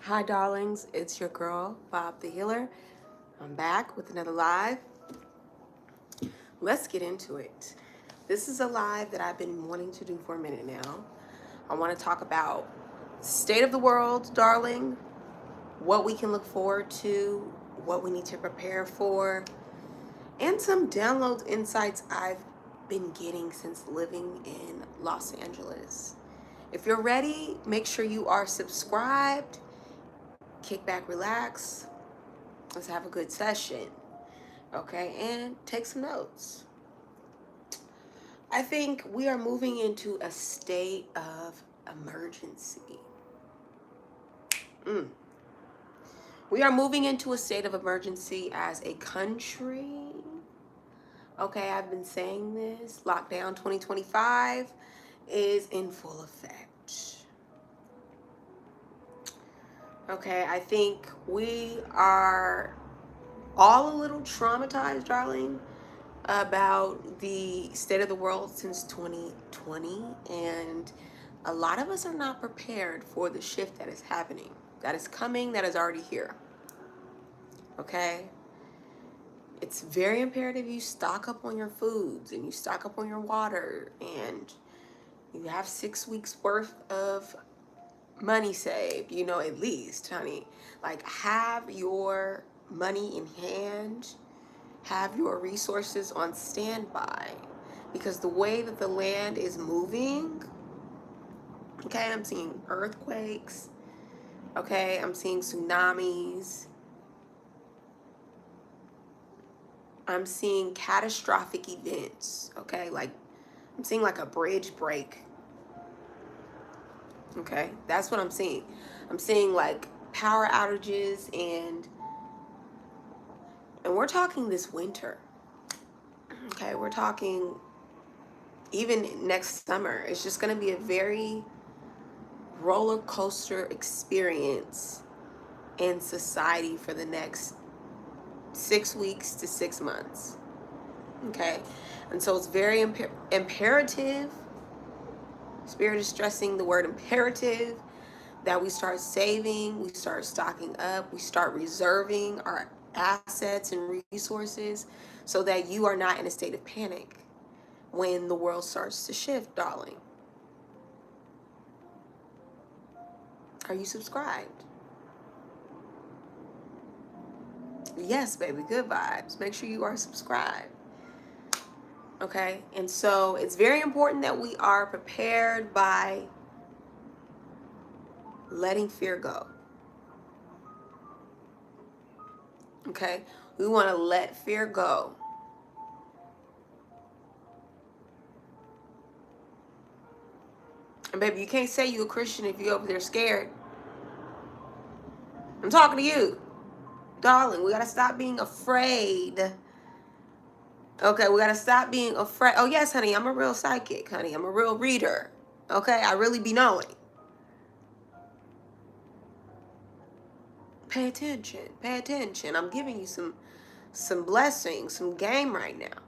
Hi, darlings. It's your girl, Bob the Healer. I'm back with another live. Let's get into it. This is a live that I've been wanting to do for a minute now. I want to talk about state of the world, darling, what we can look forward to, what we need to prepare for, and some downloads, insights I've been getting since living in Los Angeles. If you're ready, make sure you are subscribed. Kick back, relax. Let's have a good session. Okay, and take some notes. I think we are moving into a state of emergency. We are moving into a state of emergency as a country. Okay, I've been saying this. Lockdown 2025 is in full effect. Okay, I think we are all a little traumatized, darling, about the state of the world since 2020, and a lot of us are not prepared for the shift that is happening, that is coming, that is already here. Okay, it's very imperative you stock up on your foods and you stock up on your water, and you have 6 weeks worth of money saved, at least, honey. Like, have your money in hand, have your resources on standby, because the way that the land is moving, okay, I'm seeing earthquakes, okay, I'm seeing tsunamis, I'm seeing catastrophic events, okay, like I'm seeing like a bridge break, okay, that's what I'm seeing. I'm seeing like power outages, and we're talking this winter, okay, we're talking even next summer. It's just going to be a very roller coaster experience in society for the next 6 weeks to 6 months. Okay, and so it's very imperative. Spirit is stressing the word imperative, that we start saving, we start stocking up, we start reserving our assets and resources, so that you are not in a state of panic when the world starts to shift, darling. Are you subscribed? Yes, baby, good vibes. Make sure you are subscribed. Okay, and so it's very important that we are prepared by letting fear go. Okay, we want to let fear go. And baby, you can't say you a Christian if you're over there scared. I'm talking to you, darling. We got to stop being afraid. Okay, we got to stop being afraid. Oh, yes, honey, I'm a real psychic, honey. I'm a real reader. Okay, I really be knowing. Pay attention. Pay attention. I'm giving you some blessings, some game right now.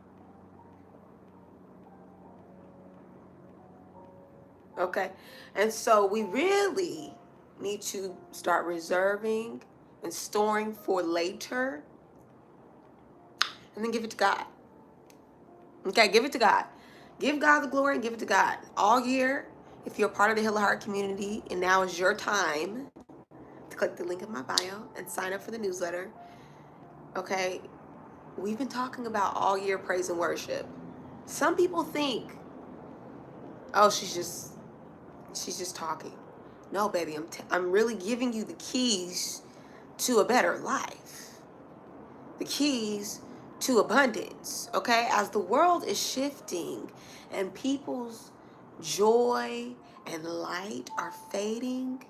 Okay, and so we really need to start reserving and storing for later, and then give it to God. Okay, give it to God. Give God the glory and give it to God. All year, if you're part of the Healer Heart community, and now is your time to click the link in my bio and sign up for the newsletter. Okay, we've been talking about all year praise and worship. Some people think, oh, she's just talking. No, baby, I'm really giving you the keys to a better life. The keys to abundance, okay? As the world is shifting and people's joy and light are fading,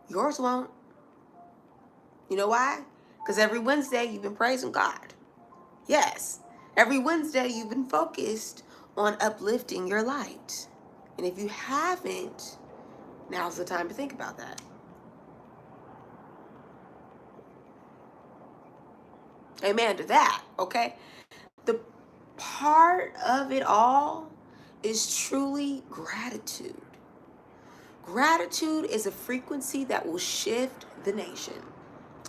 yours won't. You know why? Because every Wednesday you've been praising God. Yes. Every Wednesday you've been focused on uplifting your light. And if you haven't, now's the time to think about that. Amen to that, okay? The part of it all is truly gratitude. Gratitude is a frequency that will shift the nation.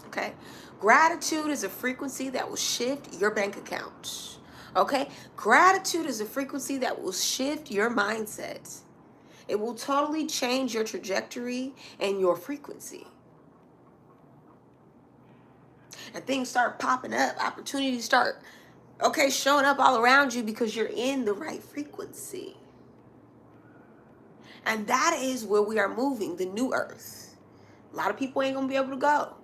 Okay? Gratitude is a frequency that will shift your bank account. Okay? Gratitude is a frequency that will shift your mindset. It will totally change your trajectory and your frequency. And things start popping up, opportunities start, showing up all around you because you're in the right frequency. And that is where we are moving, the new earth. A lot of people ain't gonna be able to go.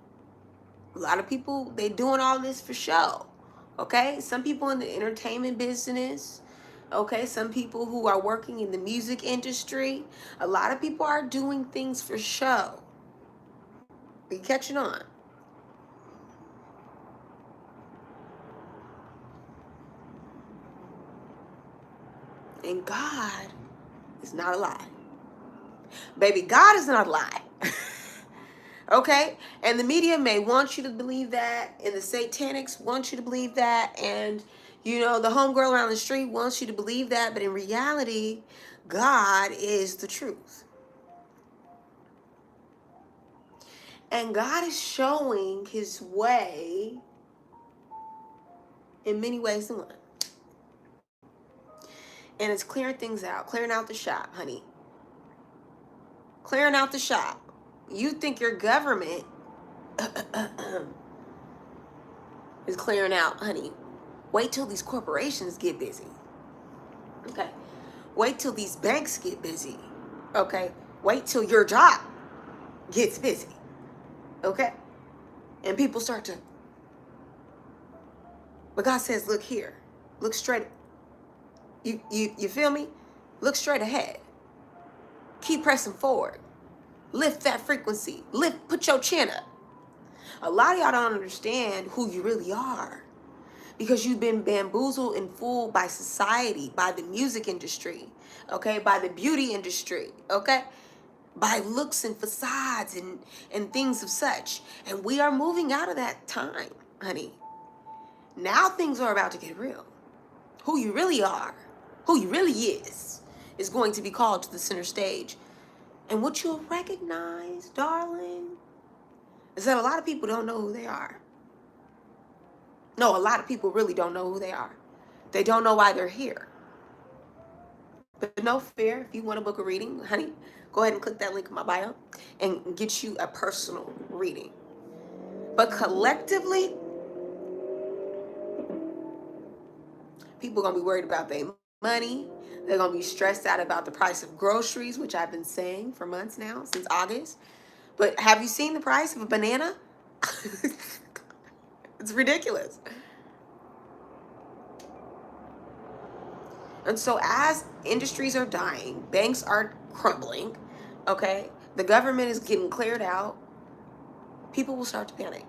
A lot of people, they doing all this for show. Okay? Some people in the entertainment business. Okay? Some people who are working in the music industry. A lot of people are doing things for show. Are you catching on? And God is not a lie. Baby, God is not a lie. Okay? And the media may want you to believe that, and the satanics want you to believe that, and the homegirl around the street wants you to believe that, but in reality, God is the truth. And God is showing his way in many ways than one. And it's clearing things out, clearing out the shop, honey. Clearing out the shop. You think your government is clearing out, honey. Wait till these corporations get busy. Okay. Wait till these banks get busy. Okay. Wait till your job gets busy. Okay. And people start to. But God says, look here. Look straight. You feel me? Look straight ahead. Keep pressing forward. Lift that frequency. Put your chin up. A lot of y'all don't understand who you really are, because you've been bamboozled and fooled by society, by the music industry, okay, by the beauty industry, okay, by looks and facades and things of such. And we are moving out of that time, honey. Now things are about to get real. Who you really are, who you really is going to be called to the center stage. And what you'll recognize, darling, is that a lot of people don't know who they are. No, a lot of people really don't know who they are. They don't know why they're here. But no fear, if you want to book a reading, honey, go ahead and click that link in my bio and get you a personal reading. But collectively, people are going to be worried about their money. They're going to be stressed out about the price of groceries, which I've been saying for months now, since August. But have you seen the price of a banana? It's ridiculous. And so as industries are dying, banks are crumbling, okay, the government is getting cleared out, people will start to panic.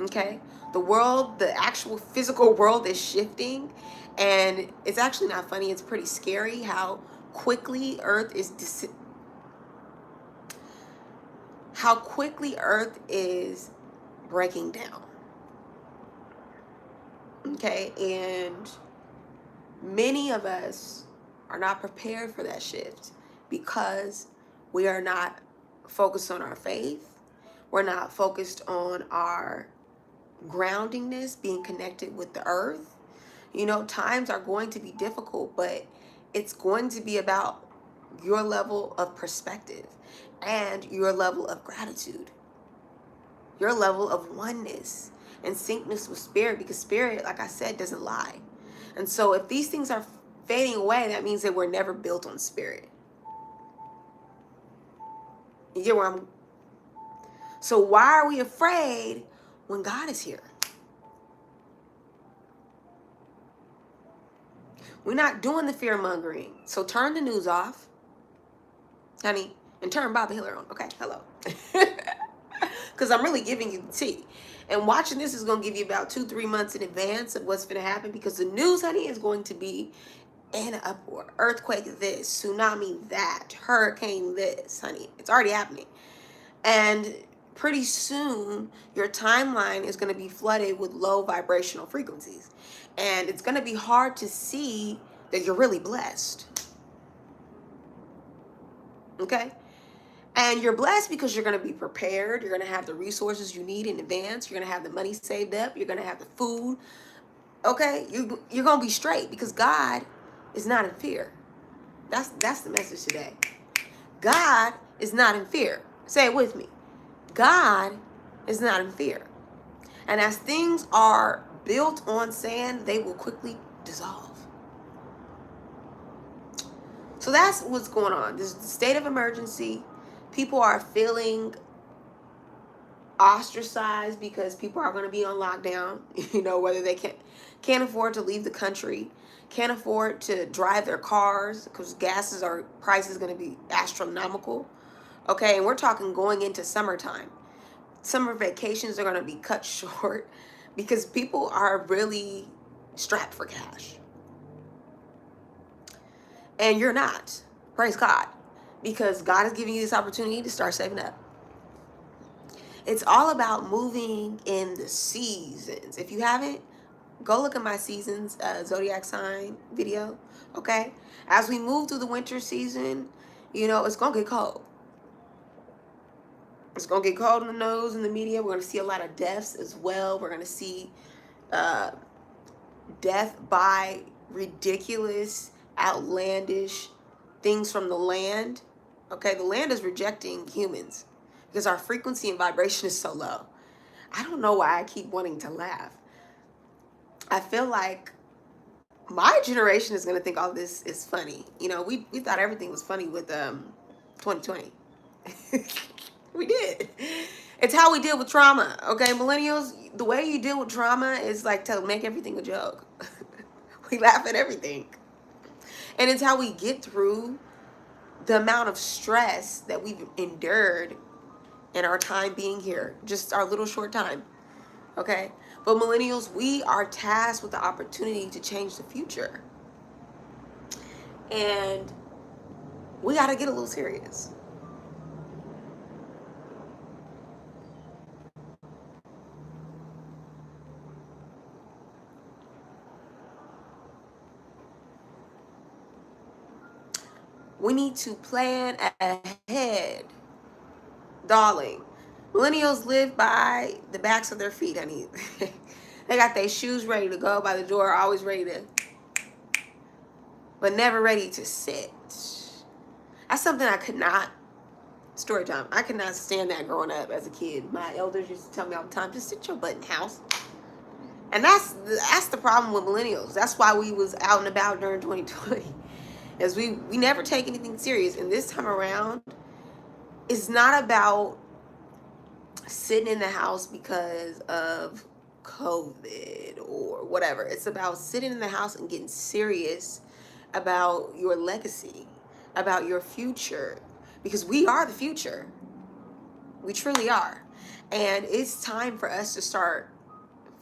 Okay? The world, the actual physical world is shifting, and it's actually not funny, it's pretty scary how quickly Earth is breaking down. Okay? And many of us are not prepared for that shift because we are not focused on our faith. We're not focused on our groundingness, being connected with the earth. Times are going to be difficult, but it's going to be about your level of perspective and your level of gratitude, your level of oneness and syncness with spirit, because spirit, like I said, doesn't lie. And so if these things are fading away, that means that we're never built on spirit. You get where I'm? So why are we afraid when God is here? We're not doing the fear mongering. So turn the news off, honey, and turn Bobby Hiller on. Okay, hello. Because I'm really giving you the tea. And watching this is going to give you about 2-3 months in advance of what's going to happen, because the news, honey, is going to be in an uproar. Earthquake this, tsunami that, hurricane this, honey. It's already happening. And pretty soon, your timeline is going to be flooded with low vibrational frequencies. And it's going to be hard to see that you're really blessed. Okay? And you're blessed because you're going to be prepared. You're going to have the resources you need in advance. You're going to have the money saved up. You're going to have the food. Okay? You're going to be straight because God is not in fear. That's the message today. God is not in fear. Say it with me. God is not in fear. And as things are built on sand, they will quickly dissolve. So that's what's going on. This is the state of emergency. People are feeling ostracized because people are going to be on lockdown. You know, whether they can't afford to leave the country, can't afford to drive their cars because price is going to be astronomical. Okay, and we're talking going into summertime. Summer vacations are going to be cut short because people are really strapped for cash. And you're not. Praise God. Because God is giving you this opportunity to start saving up. It's all about moving in the seasons. If you haven't, go look at my seasons zodiac sign video. Okay? As we move through the winter season, you know, it's going to get cold. It's going to get cold in the nose in the media. We're going to see a lot of deaths as well. We're going to see death by ridiculous, outlandish things from the land. Okay, the land is rejecting humans because our frequency and vibration is so low. I don't know why I keep wanting to laugh. I feel like my generation is going to think all this is funny. You know, we thought everything was funny with 2020. We did. It's how we deal with trauma. Okay, millennials, the way you deal with trauma is like to make everything a joke. We laugh at everything. And it's how we get through the amount of stress that we've endured in our time being here, just our little short time. Okay? But millennials, we are tasked with the opportunity to change the future. And we got to get a little serious. We need to plan ahead, darling. Millennials live by the backs of their feet, honey. They got their shoes ready to go by the door, always ready to, but never ready to sit. That's something I could not, story time, I could not stand that growing up as a kid. My elders used to tell me all the time, just sit your butt in the house. And that's the problem with millennials. That's why we was out and about during 2020. Is we never take anything serious. And this time around, it's not about sitting in the house because of COVID or whatever. It's about sitting in the house and getting serious about your legacy, about your future, because we are the future. We truly are. And it's time for us to start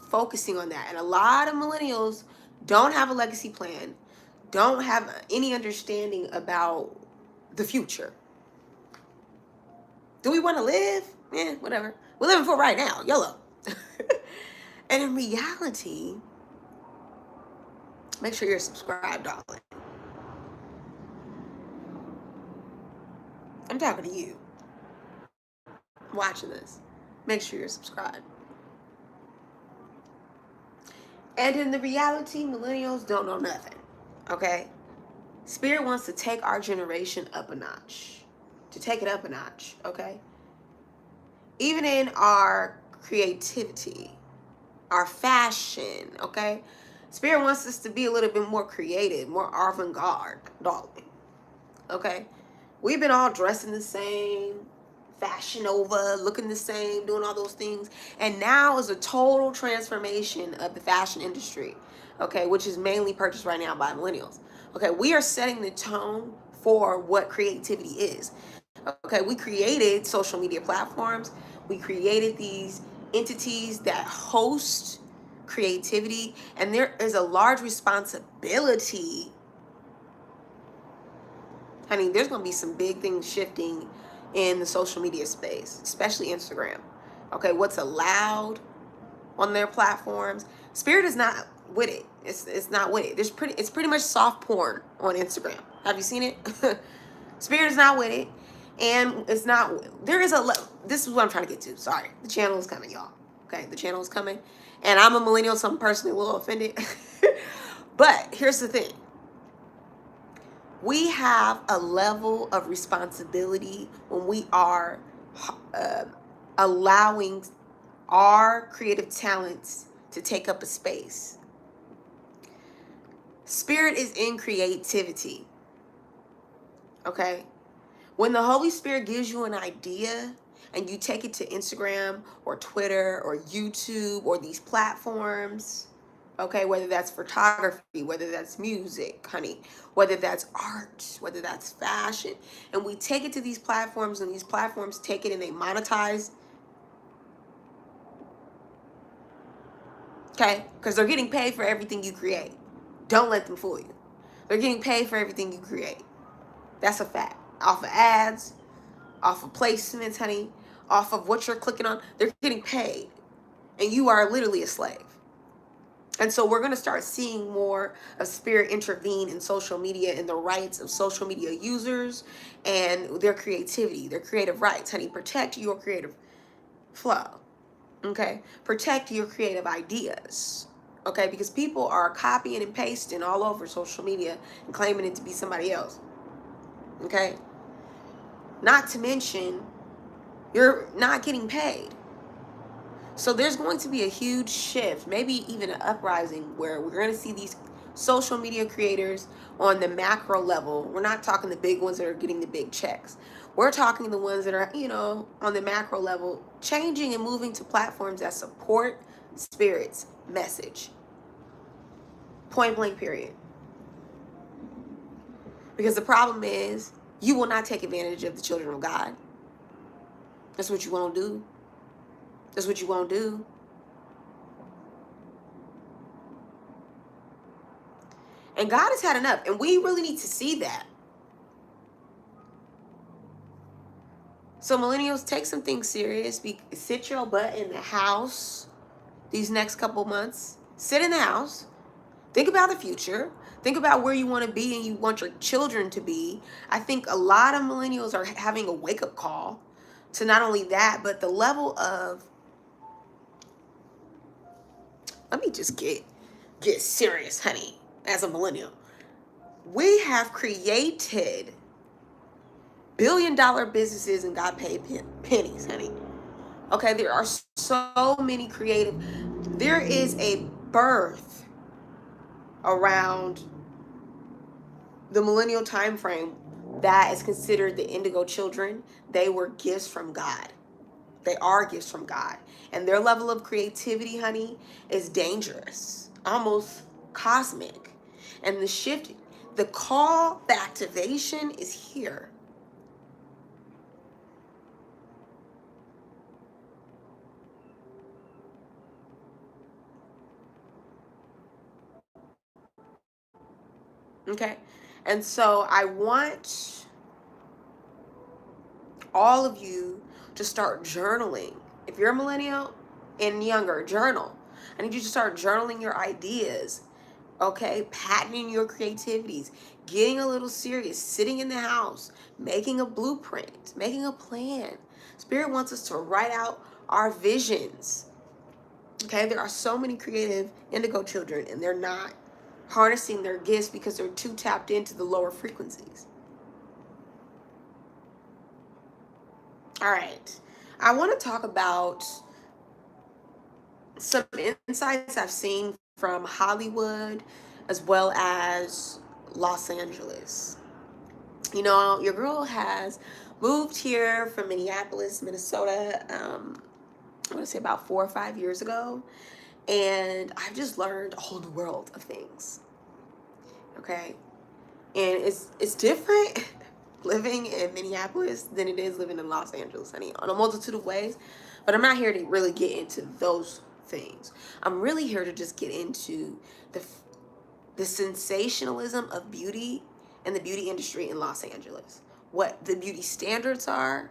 focusing on that. And a lot of millennials don't have a legacy plan, don't have any understanding about the future. Do we want to live? Whatever. We're living for right now. YOLO. And in reality, make sure you're subscribed, darling. I'm talking to you. Watching this. Make sure you're subscribed. And in the reality, millennials don't know nothing. Okay? Spirit wants to take our generation up a notch. To take it up a notch. Okay? Even in our creativity, our fashion, okay? Spirit wants us to be a little bit more creative, more avant-garde, darling. Okay? We've been all dressing the same, Fashion Nova, looking the same, doing all those things. And now is a total transformation of the fashion industry, okay, which is mainly purchased right now by millennials. Okay, we are setting the tone for what creativity is. Okay, we created social media platforms. We created these entities that host creativity, and there is a large responsibility. Honey, there's going to be some big things shifting in the social media space, especially Instagram. Okay, what's allowed on their platforms. Spirit is not with it. It's not with it. It's pretty much soft porn on Instagram. Have you seen it? Spirit is not with it. And it's not, there is this is what I'm trying to get to. Sorry. The channel is coming, y'all. Okay. The channel is coming. And I'm a millennial, so I'm personally a little offended. But here's the thing. We have a level of responsibility when we are allowing our creative talents to take up a space. Spirit is in creativity. Okay? When the Holy Spirit gives you an idea and you take it to Instagram or Twitter or YouTube or these platforms, okay, whether that's photography, whether that's music, honey, whether that's art, whether that's fashion, and we take it to these platforms and these platforms take it and they monetize, okay, because they're getting paid for everything you create. Don't let them fool you. They're getting paid for everything you create. That's a fact. Off of ads, off of placements, honey, off of what you're clicking on, they're getting paid. And you are literally a slave. And so we're going to start seeing more of Spirit intervene in social media and the rights of social media users and their creativity, their creative rights. Honey, protect your creative flow. Okay? Protect your creative ideas. Okay? Because people are copying and pasting all over social media and claiming it to be somebody else. Okay? Not to mention, you're not getting paid. So there's going to be a huge shift, maybe even an uprising, where we're going to see these social media creators on the macro level. We're not talking the big ones that are getting the big checks. We're talking the ones that are, on the macro level, changing and moving to platforms that support Spirit's message. Point blank, period. Because the problem is, you will not take advantage of the children of God. That's what you won't do. That's what you won't do. And God has had enough. And we really need to see that. So millennials, take some things serious. Sit your butt in the house these next couple months. Sit in the house. Think about the future. Think about where you want to be and you want your children to be. I think a lot of millennials are having a wake-up call to not only that, but the level of, let me just get serious, honey, as a millennial. We have created billion-dollar businesses and got paid pennies, honey. Okay, there are so many creative. There is a birth around the millennial time frame that is considered the indigo children. They were gifts from God. They are gifts from God. And their level of creativity, honey, is dangerous, almost cosmic. And the shift, the call, the activation is here. Okay? And so I want all of you to start journaling. If you're a millennial and younger, journal. I need you to start journaling your ideas, okay? Patenting your creativities, getting a little serious, sitting in the house, making a blueprint, making a plan. Spirit wants us to write out our visions, okay? There are so many creative indigo children and they're not harnessing their gifts because they're too tapped into the lower frequencies. All right. I want to talk about some insights I've seen from Hollywood as well as Los Angeles. You know, your girl has moved here from Minneapolis, Minnesota, I want to say about 4 or 5 years ago. And I've just learned a whole new world of things. Okay. And it's different living in Minneapolis than it is living in Los Angeles, honey, on a multitude of ways. But I'm not here to really get into those things. I'm really here to just get into the sensationalism of beauty and the beauty industry in Los Angeles, what the beauty standards are.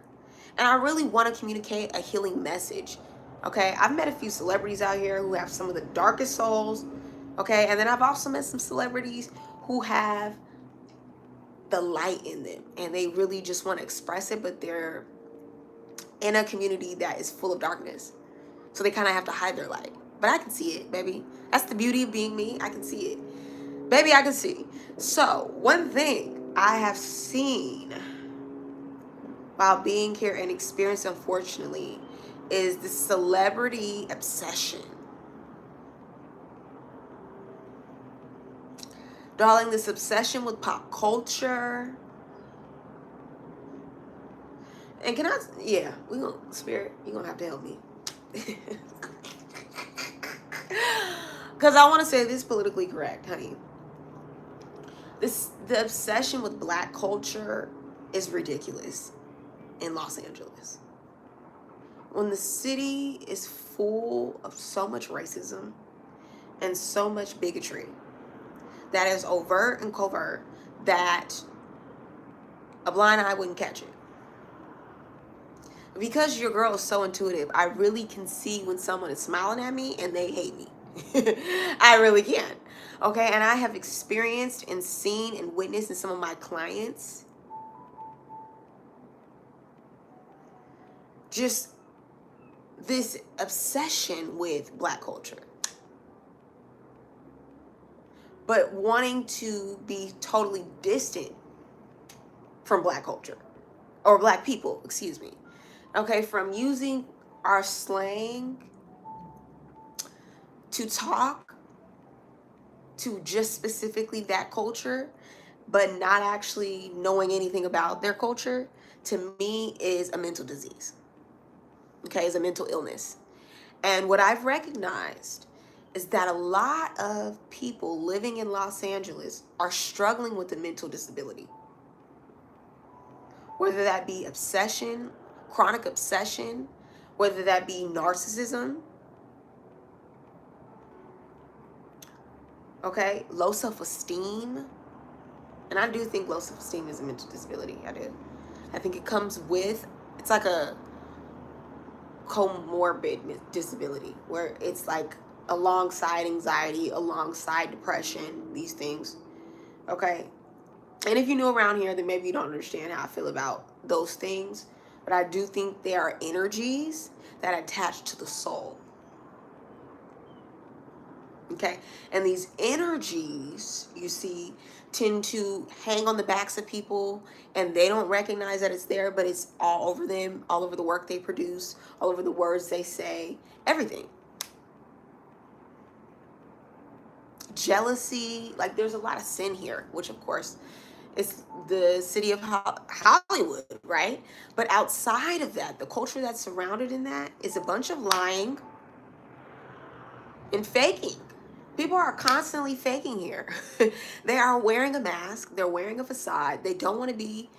And I really want to communicate a healing message. Okay, I've met a few celebrities out here who have some of the darkest souls. Okay, and then I've also met some celebrities who have the light in them, and they really just want to express it, but they're in a community that is full of darkness. So they kind of have to hide their light. But I can see it, baby. That's the beauty of being me. I can see it. Baby, I can see. So, one thing I have seen while being here and experienced, unfortunately, is the celebrity obsession. Darling, this obsession with pop culture. And can I, yeah, we gonna, Spirit, you're gonna have to help me. Because I want to say this politically correct, honey. The obsession with black culture is ridiculous in Los Angeles. When the city is full of so much racism and so much bigotry that is overt and covert that a blind eye wouldn't catch it. Because your girl is so intuitive, I really can see when someone is smiling at me and they hate me. I really can. Okay, and I have experienced and seen and witnessed in some of my clients just this obsession with black culture, but wanting to be totally distant from black culture, or black people, excuse me. Okay, from using our slang to talk to just specifically that culture, but not actually knowing anything about their culture, to me is a mental disease. Okay, is a mental illness. And what I've recognized is that a lot of people living in Los Angeles are struggling with a mental disability. Whether that be obsession, chronic obsession, whether that be narcissism, okay, low self-esteem. And I do think low self-esteem is a mental disability. I do. I think it comes with, it's like a comorbid disability where it's like alongside anxiety, alongside depression, these things. Okay. And if you're new around here, then maybe you don't understand how I feel about those things. But I do think they are energies that attach to the soul. Okay. And these energies, you see, tend to hang on the backs of people, and they don't recognize that it's there, but it's all over them, all over the work they produce, all over the words they say, everything. Jealousy, like there's a lot of sin here, which of course is the city of Hollywood, right? But outside of that, the culture that's surrounded in that is a bunch of lying and faking. People are constantly faking here. They are wearing a mask. They're wearing a facade. They don't want to be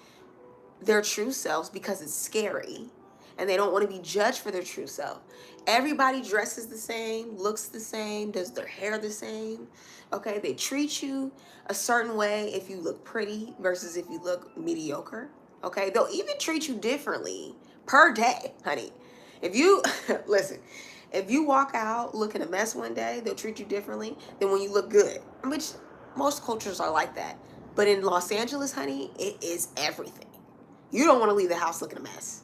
their true selves because it's scary. And they don't want to be judged for their true self. Everybody dresses the same, looks the same, does their hair the same. Okay, they treat you a certain way if you look pretty versus if you look mediocre. Okay, they'll even treat you differently per day, honey. If you, listen, if you walk out looking a mess one day, they'll treat you differently than when you look good, which most cultures are like that. But in Los Angeles, honey, it is everything. You don't want to leave the house looking a mess.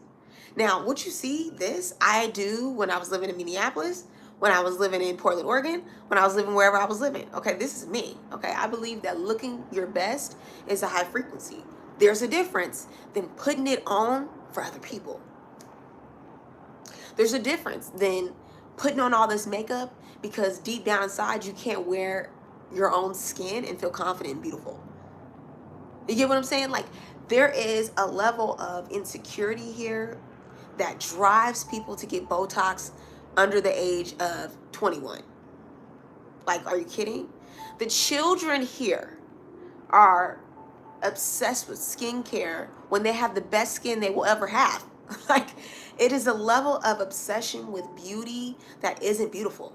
Now, what you see, this, I do when I was living in Minneapolis, when I was living in Portland, Oregon, when I was living wherever I was living. Okay, this is me. Okay, I believe that looking your best is a high frequency. There's a difference than putting it on for other people. There's a difference than putting on all this makeup because deep down inside you can't wear your own skin and feel confident and beautiful. You get what I'm saying? Like, there is a level of insecurity here that drives people to get Botox under the age of 21. Like, are you kidding? The children here are obsessed with skincare when they have the best skin they will ever have. Like, it is a level of obsession with beauty that isn't beautiful.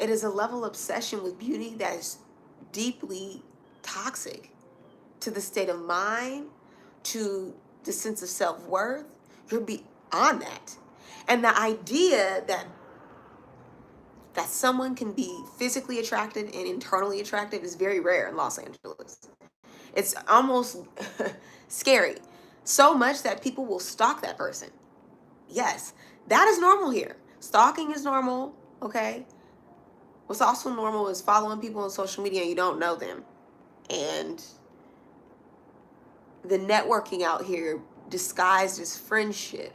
It is a level of obsession with beauty that is deeply toxic to the state of mind, to the sense of self-worth. You're beyond that. And the idea that someone can be physically attractive and internally attractive is very rare in Los Angeles. It's almost scary. So much that people will stalk that person. Yes, that is normal here. Stalking is normal, okay? What's also normal is following people on social media and you don't know them. And the networking out here disguised as friendship.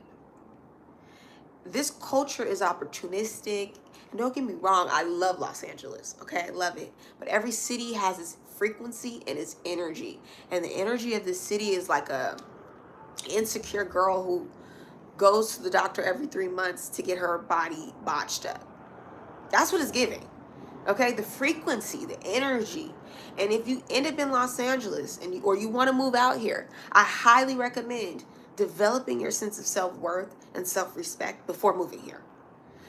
This culture is opportunistic. And don't get me wrong, I love Los Angeles, okay? I love it. But every city has its frequency and its energy. And the energy of this city is like a insecure girl who goes to the doctor every 3 months to get her body botched up. That's what it's giving. Okay, the frequency, the energy. And if you end up in Los Angeles or you want to move out here, I highly recommend developing your sense of self-worth and self-respect before moving here.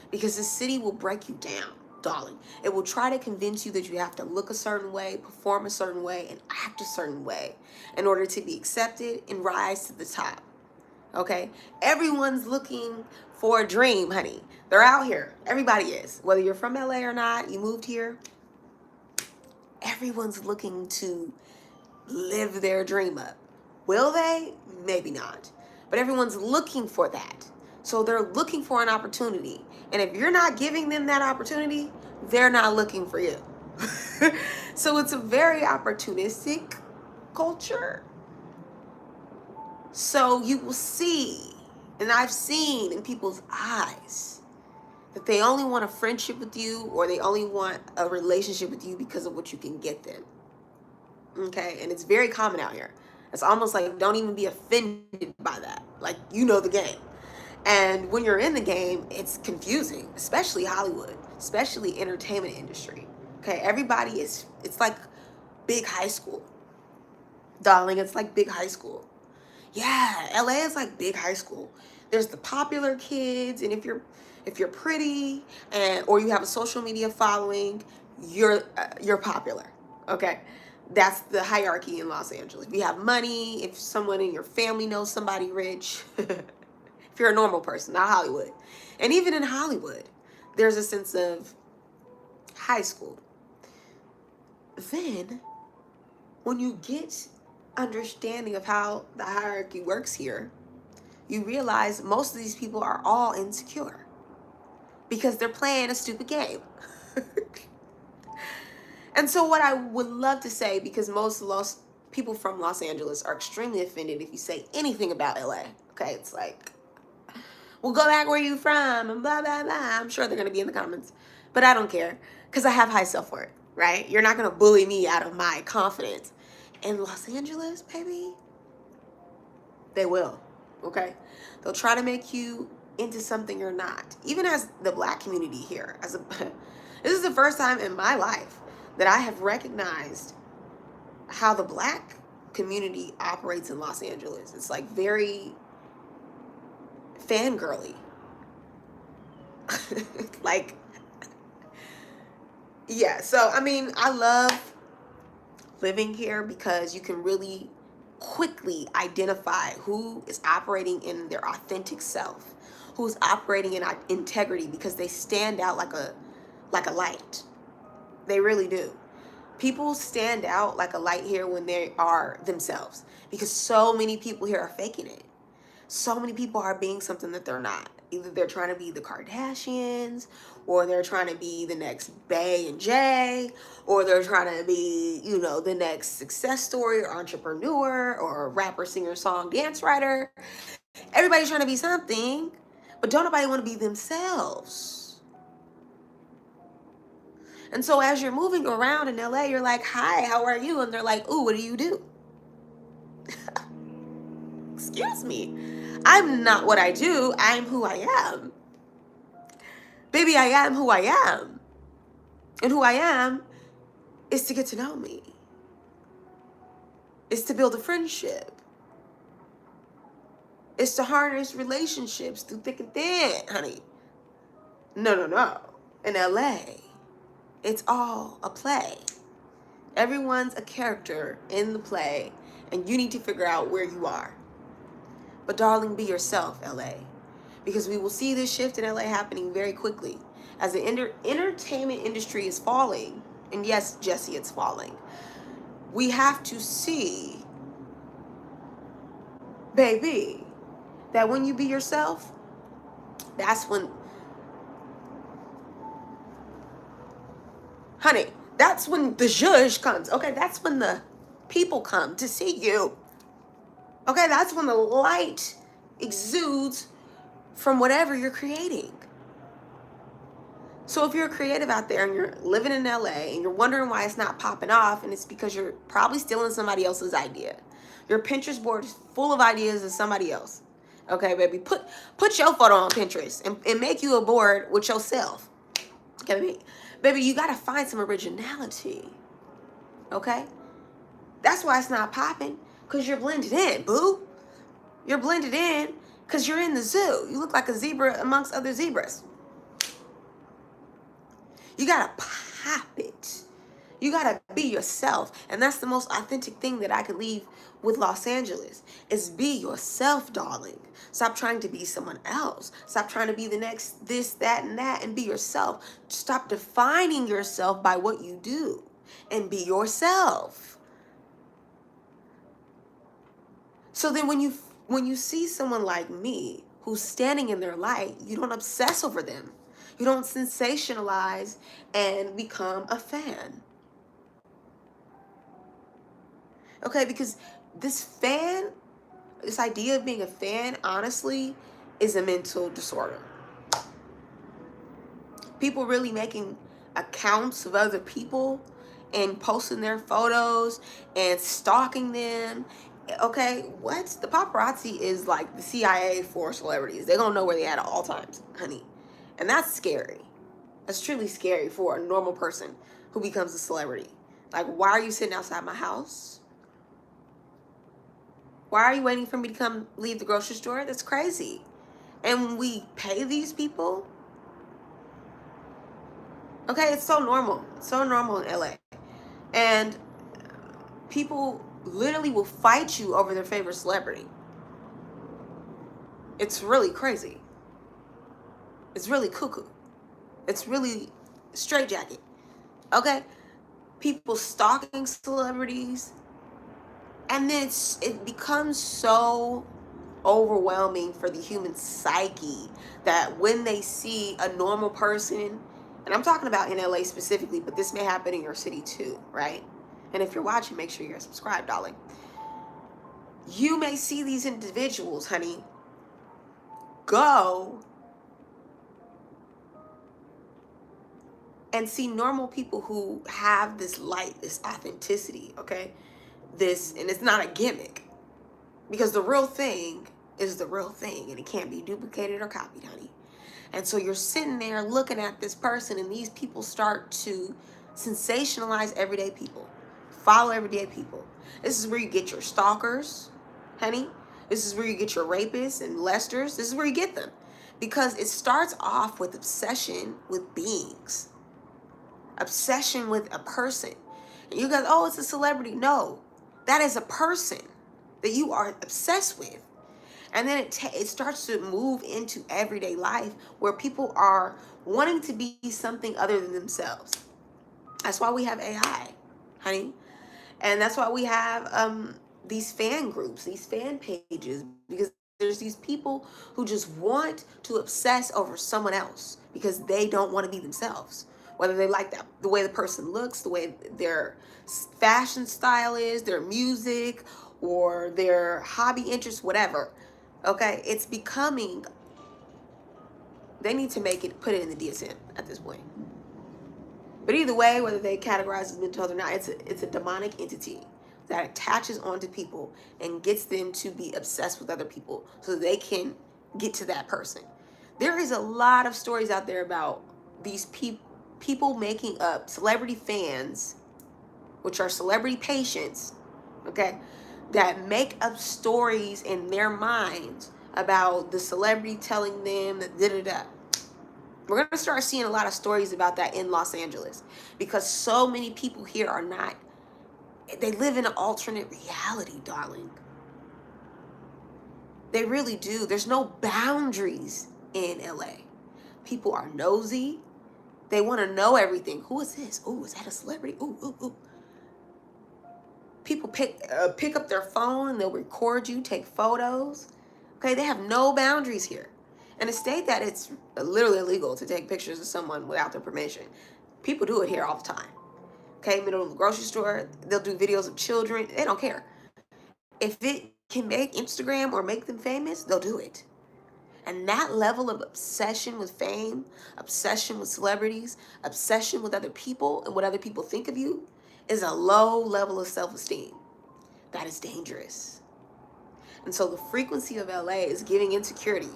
Because the city will break you down, darling. It will try to convince you that you have to look a certain way, perform a certain way, and act a certain way in order to be accepted and rise to the top. Okay? Everyone's looking for a dream, honey. They're out here. Everybody is. Whether you're from LA or not, you moved here. Everyone's looking to live their dream up. Will they? Maybe not. But everyone's looking for that. So they're looking for an opportunity. And if you're not giving them that opportunity, they're not looking for you. So it's a very opportunistic culture. So you will see, and I've seen in people's eyes, that they only want a friendship with you or they only want a relationship with you because of what you can get them. Okay? And it's very common out here. It's almost like don't even be offended by that. Like, you know the game. And when you're in the game, it's confusing, especially Hollywood, especially entertainment industry. Okay? Everybody it's like big high school. Darling, it's like big high school. Yeah, LA is like big high school. There's the popular kids, and if you're pretty or you have a social media following, you're popular. Okay, that's the hierarchy in Los Angeles. If you have money, if someone in your family knows somebody rich, if you're a normal person, not Hollywood, and even in Hollywood, there's a sense of high school. Then, when you get understanding of how the hierarchy works here, you realize most of these people are all insecure because they're playing a stupid game. And so what I would love to say, because most people from Los Angeles are extremely offended if you say anything about LA. Okay, it's like, well, go back where you from and blah, blah, blah. I'm sure they're going to be in the comments, but I don't care because I have high self-worth, right? You're not going to bully me out of my confidence. In Los Angeles, baby, they will, okay? They'll try to make you into something you're not. Even as the Black community here, this is the first time in my life that I have recognized how the Black community operates in Los Angeles. It's like very fangirly. Like, yeah, so I mean, I love living here because you can really quickly identify who is operating in their authentic self, who's operating in integrity, because they stand out like a light. They really do. People stand out like a light here when they are themselves, because so many people here are faking it. So many people are being something that they're not. Either they're trying to be the Kardashians, or they're trying to be the next Bay and Jay, or they're trying to be, the next success story or entrepreneur or rapper, singer, song, dance writer. Everybody's trying to be something, but don't nobody want to be themselves. And so as you're moving around in LA, you're like, hi, how are you? And they're like, ooh, what do you do? Excuse me. I'm not what I do. I'm who I am. Baby, I am who I am. And who I am is to get to know me. It's to build a friendship. It's to harness relationships through thick and thin, honey. No. In LA, it's all a play. Everyone's a character in the play, and you need to figure out where you are. But darling, be yourself, LA. Because we will see this shift in LA happening very quickly. As the entertainment industry is falling, and yes, Jesse, it's falling. we have to see, baby, that when you be yourself, that's when, honey, that's when the judge comes. Okay, that's when the people come to see you. Okay, that's when the light exudes from whatever you're creating. So if you're creative out there and you're living in LA and you're wondering why it's not popping off, and it's because you're probably stealing somebody else's idea. Your Pinterest board is full of ideas of somebody else. Okay, baby, put your photo on Pinterest and make you a board with yourself. Okay, baby, you gotta find some originality. Okay, that's why it's not popping, because you're blended in, boo. You're blended in because you're in the zoo. You look like a zebra amongst other zebras. You gotta pop it. You gotta be yourself. And that's the most authentic thing that I could leave with Los Angeles is be yourself, darling. Stop trying to be someone else. Stop trying to be the next this, that, and that, and be yourself. Stop defining yourself by what you do and be yourself. So then when you see someone like me who's standing in their light, you don't obsess over them. You don't sensationalize and become a fan. Okay, because this idea of being a fan, honestly, is a mental disorder. People really making accounts of other people and posting their photos and stalking them. Okay, what? The paparazzi is like the CIA for celebrities. They're gonna know where they at all times, honey. And that's scary. That's truly scary for a normal person who becomes a celebrity. Like, why are you sitting outside my house? Why are you waiting for me to leave the grocery store? That's crazy. And when we pay these people, okay, it's so normal. It's so normal in LA. And people literally will fight you over their favorite celebrity. It's really crazy. It's really cuckoo. It's really straitjacket. Okay? People stalking celebrities. And then it becomes so overwhelming for the human psyche that when they see a normal person, and I'm talking about in LA specifically, but this may happen in your city too, right? And if you're watching, make sure you're subscribed, darling. You may see these individuals, honey, go and see normal people who have this light, this authenticity, okay? And it's not a gimmick, because the real thing is the real thing and it can't be duplicated or copied, honey. And so you're sitting there looking at this person, and these people start to sensationalize everyday people, follow everyday people. This is where you get your stalkers, honey. This is where you get your rapists and molesters. This is where you get them, because it starts off with obsession with beings, obsession with a person. And you guys, oh, it's a celebrity. No, that is a person that you are obsessed with. And then it starts to move into everyday life where people are wanting to be something other than themselves. That's why we have AI, honey. And that's why we have these fan groups, these fan pages, because there's these people who just want to obsess over someone else because they don't want to be themselves. Whether they like the way the person looks, the way their fashion style is, their music, or their hobby interests, whatever. Okay, it's becoming, they need to put it in the DSM at this point. But either way, whether they categorize as mental health or not, it's a demonic entity that attaches onto people and gets them to be obsessed with other people so they can get to that person. There is a lot of stories out there about these people making up celebrity fans, which are celebrity patients, okay, that make up stories in their minds about the celebrity telling them that da-da-da. We're going to start seeing a lot of stories about that in Los Angeles, because so many people here are not, they live in an alternate reality, darling. They really do. There's no boundaries in LA. People are nosy. They want to know everything. Who is this? Ooh, is that a celebrity? Ooh, ooh, ooh. People pick up their phone and they'll record you, take photos. Okay, they have no boundaries here. In a state that it's literally illegal to take pictures of someone without their permission, people do it here all the time. Okay, middle of the grocery store, they'll do videos of children. They don't care. If it can make Instagram or make them famous, they'll do it. And that level of obsession with fame, obsession with celebrities, obsession with other people and what other people think of you is a low level of self-esteem. That is dangerous. And so the frequency of LA is giving insecurity.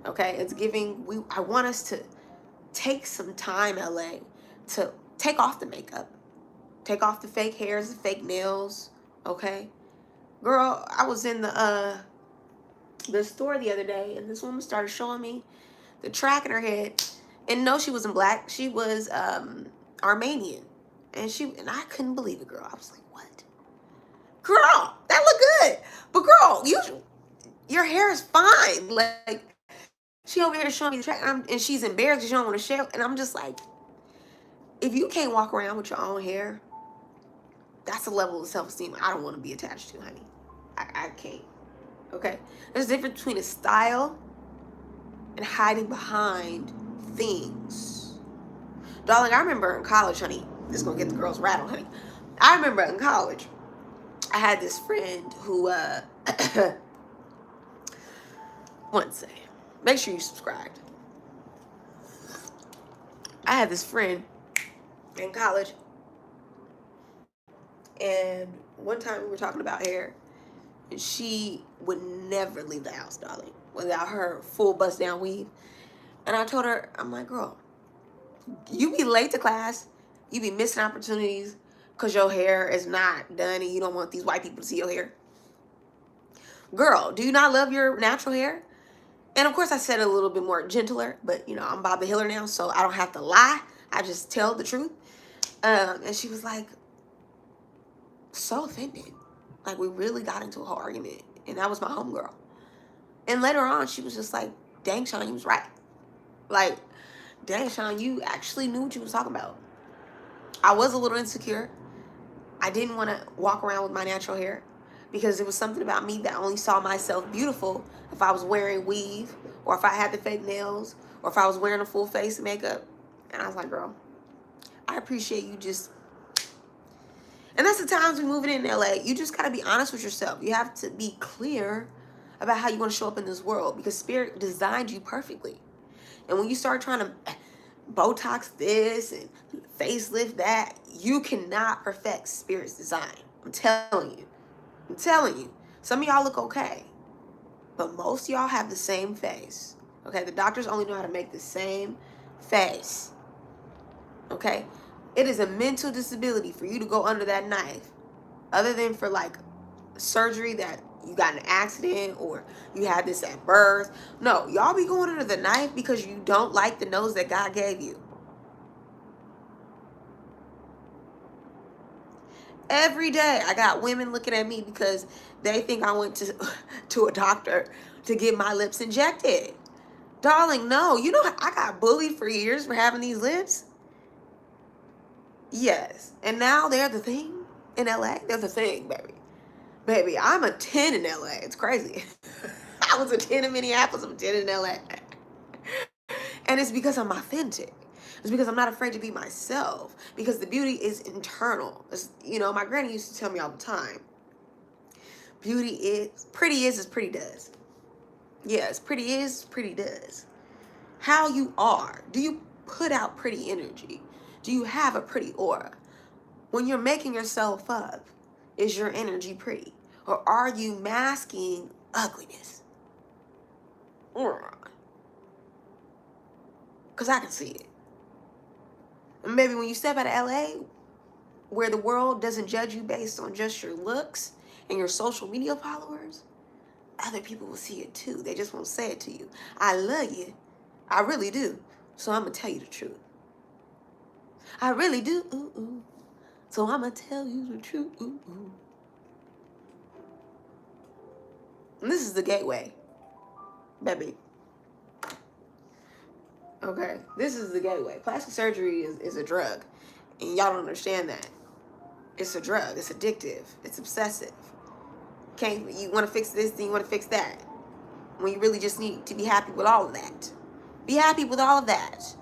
Okay, it's giving, I want us to take some time, LA, to take off the makeup, take off the fake hairs, the fake nails, okay? Girl, I was in the store the other day, and this woman started showing me the track in her head. And no, she wasn't black. She was Armenian. And I couldn't believe it, girl. I was like, what? Girl, that look good. But girl, your hair is fine. Like, she over here showing me the track, and she's embarrassed because she don't want to share. And I'm just like, if you can't walk around with your own hair, that's a level of self-esteem I don't want to be attached to, honey. I can't. Okay? There's a difference between a style and hiding behind things. Darling, I remember in college, honey, this is going to get the girls rattled, honey. I remember in college, I had this friend who, one second. Make sure you subscribed. I had this friend in college, and one time we were talking about hair, and she would never leave the house, darling, without her full bust down weave. And I told her, I'm like, girl, you be late to class, you be missing opportunities because your hair is not done and you don't want these white people to see your hair. Girl, do you not love your natural hair? And of course I said it a little bit more gentler, but you know, I'm Bobby Hiller now, so I don't have to lie. I just tell the truth. And she was like, so offended. Like, we really got into a whole argument, and that was my homegirl. And later on, she was just like, dang, Sean, you was right. Like, dang, Sean, you actually knew what you was talking about. I was a little insecure. I didn't want to walk around with my natural hair because it was something about me that only saw myself beautiful if I was wearing weave, or if I had the fake nails, or if I was wearing a full face of makeup. And I was like, girl, I appreciate you just... And that's the times we moving in LA. You just got to be honest with yourself. You have to be clear about how you want to show up in this world, because Spirit designed you perfectly. And when you start trying to Botox this and facelift that, you cannot perfect Spirit's design. I'm telling you. I'm telling you. Some of y'all look okay, but most of y'all have the same face. Okay? The doctors only know how to make the same face. Okay? It is a mental disability for you to go under that knife, other than for like surgery that you got in an accident or you had this at birth. No, y'all be going under the knife because you don't like the nose that God gave you. Every day I got women looking at me because they think I went to a doctor to get my lips injected. Darling, no. You know, I got bullied for years for having these lips. Yes. And now they're the thing in LA. They're the thing, baby. Baby, I'm a 10 in LA. It's crazy. I was a 10 in Minneapolis. I'm a 10 in LA. And it's because I'm authentic. It's because I'm not afraid to be myself. Because the beauty is internal. You know, my granny used to tell me all the time, pretty is as pretty does. Yes, pretty is, pretty does. How you are. Do you put out pretty energy? Do you have a pretty aura? When you're making yourself up, is your energy pretty? Or are you masking ugliness? Because I can see it. And maybe when you step out of LA, where the world doesn't judge you based on just your looks and your social media followers, other people will see it too. They just won't say it to you. I love you. I really do. So I'm going to tell you the truth. I really do. So I'm going to tell you the truth. And this is the gateway, baby. Okay? This is the gateway. Plastic surgery is a drug. And y'all don't understand that. It's a drug. It's addictive. It's obsessive. You want to fix this, then you want to fix that. When you really just need to be happy with all of that. Be happy with all of that.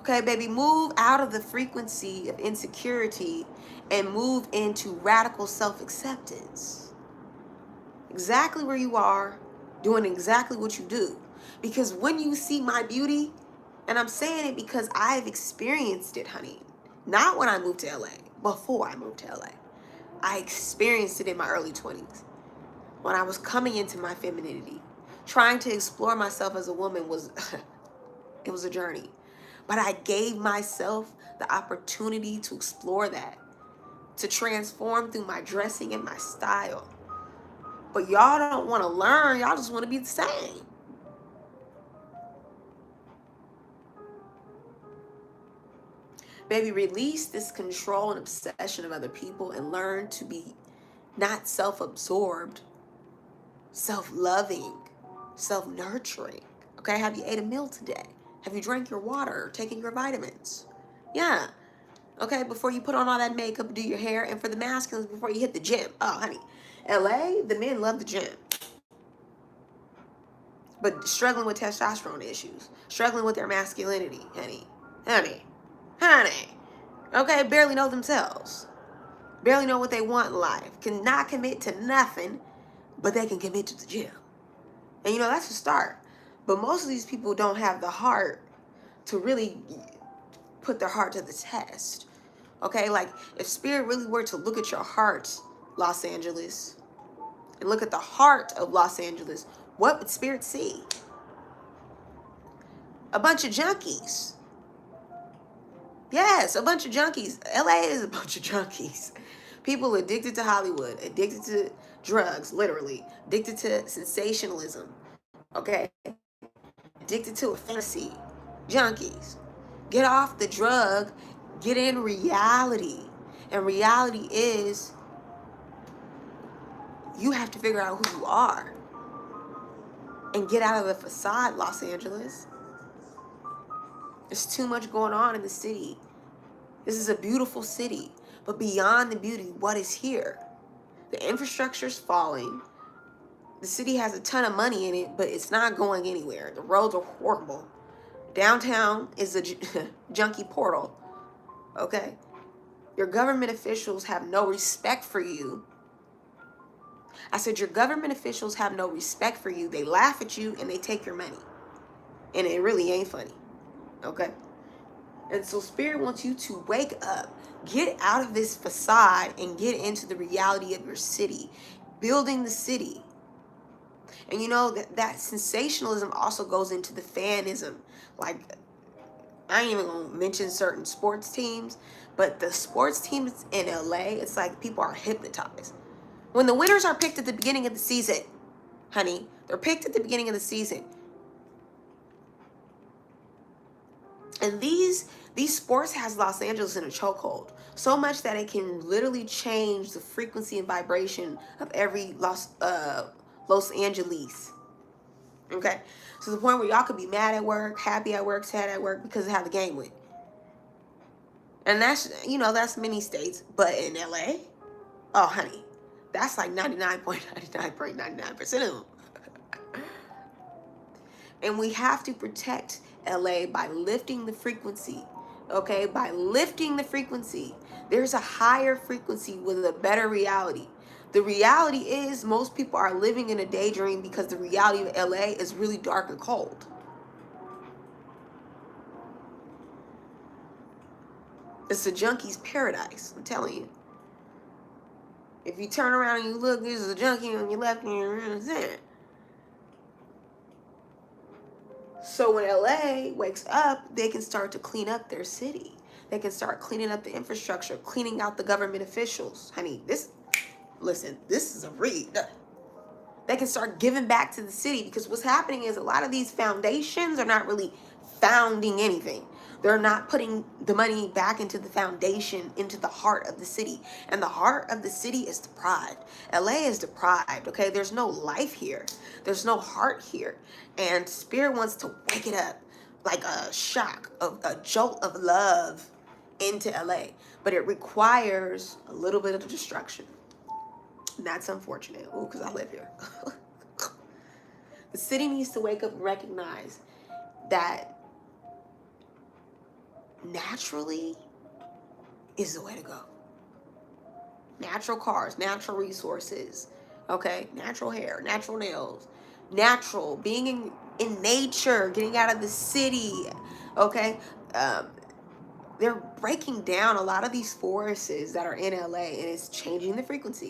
Okay, baby, move out of the frequency of insecurity and move into radical self-acceptance. Exactly where you are, doing exactly what you do. Because when you see my beauty, and I'm saying it because I've experienced it, honey. Not when I moved to LA, before I moved to LA. I experienced it in my early 20s. When I was coming into my femininity. Trying to explore myself as a woman was, it was a journey. But I gave myself the opportunity to explore that, to transform through my dressing and my style. But y'all don't want to learn. Y'all just want to be the same. Baby, release this control and obsession of other people and learn to be not self-absorbed, self-loving, self-nurturing. Okay, have you ate a meal today? Have you drank your water, taken your vitamins? Yeah. Okay, before you put on all that makeup, do your hair, and for the masculines, before you hit the gym. Oh, honey, LA, the men love the gym. But struggling with testosterone issues, struggling with their masculinity, honey. Okay, barely know themselves. Barely know what they want in life. Cannot commit to nothing, but they can commit to the gym. And you know, that's a start. But most of these people don't have the heart to really put their heart to the test. Okay, like if spirit really were to look at your heart, Los Angeles, and look at the heart of Los Angeles, what would spirit see? A bunch of junkies. Yes, a bunch of junkies. LA is a bunch of junkies. People addicted to Hollywood, addicted to drugs, literally, addicted to sensationalism, okay? Addicted to a fantasy. Junkies. Get off the drug, get in reality. And reality is you have to figure out who you are and get out of the facade, Los Angeles. There's too much going on in the city. This is a beautiful city, but beyond the beauty, what is here? The infrastructure's falling. The city has a ton of money in it, but it's not going anywhere. The roads are horrible. Downtown is a junkie portal, okay? Your government officials have no respect for you. I said your government officials have no respect for you. They laugh at you and they take your money. And it really ain't funny, okay? And so spirit wants you to wake up, get out of this facade and get into the reality of your city, building the city. And you know that sensationalism also goes into the fanism. Like, I ain't even gonna mention certain sports teams, but the sports teams in LA, it's like people are hypnotized. When the winners are picked at the beginning of the season, honey, they're picked at the beginning of the season. And these sports has Los Angeles in a chokehold. So much that it can literally change the frequency and vibration of every Los Angeles. Okay? To the point where y'all could be mad at work, happy at work, sad at work because of how the game went. And that's, you know, that's many states. But in LA, oh, honey, that's like 99.99% of them. And we have to protect LA by lifting the frequency, okay? By lifting the frequency. There's a higher frequency with a better reality. The reality is most people are living in a daydream because the reality of LA is really dark and cold. It's a junkie's paradise, I'm telling you. If you turn around and you look, there's a junkie on your left and your right. So when LA wakes up, they can start to clean up their city. They can start cleaning up the infrastructure, cleaning out the government officials. Honey, this is a read. They can start giving back to the city because what's happening is a lot of these foundations are not really founding anything. They're not putting the money back into the foundation, into the heart of the city. And the heart of the city is deprived. LA is deprived, okay? There's no life here. There's no heart here. And spirit wants to wake it up like a shock, a jolt of love into LA, but it requires a little bit of destruction. And that's unfortunate. Ooh, because I live here. The city needs to wake up and recognize that naturally is the way to go. Natural cars, natural resources, okay? Natural hair, natural nails, natural, being in nature, getting out of the city, okay? They're breaking down a lot of these forests that are in LA, and it's changing the frequency.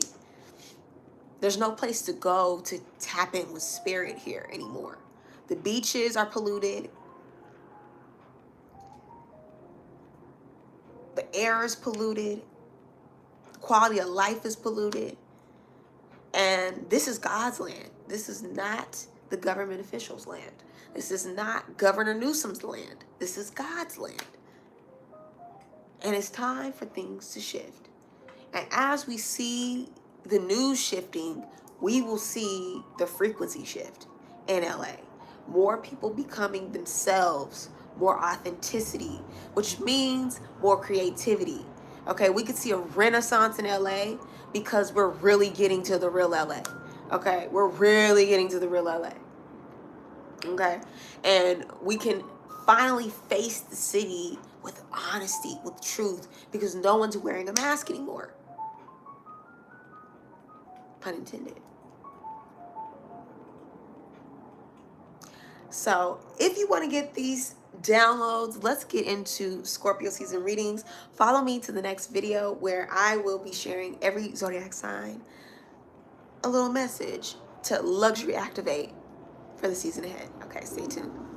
There's no place to go to tap in with spirit here anymore. The beaches are polluted. The air is polluted. The quality of life is polluted. And this is God's land. This is not the government officials' land. This is not Governor Newsom's land. This is God's land. And it's time for things to shift. And as we see the news shifting, we will see the frequency shift in LA. More people becoming themselves, more authenticity, which means more creativity. Okay, we could see a renaissance in LA because we're really getting to the real LA. Okay, we're really getting to the real LA. Okay, and we can finally face the city with honesty, with truth, because no one's wearing a mask anymore. Pun intended. So if you want to get these downloads, let's get into Scorpio season readings. Follow me to the next video where I will be sharing every zodiac sign a little message to luxury activate for the season ahead. Okay, stay tuned.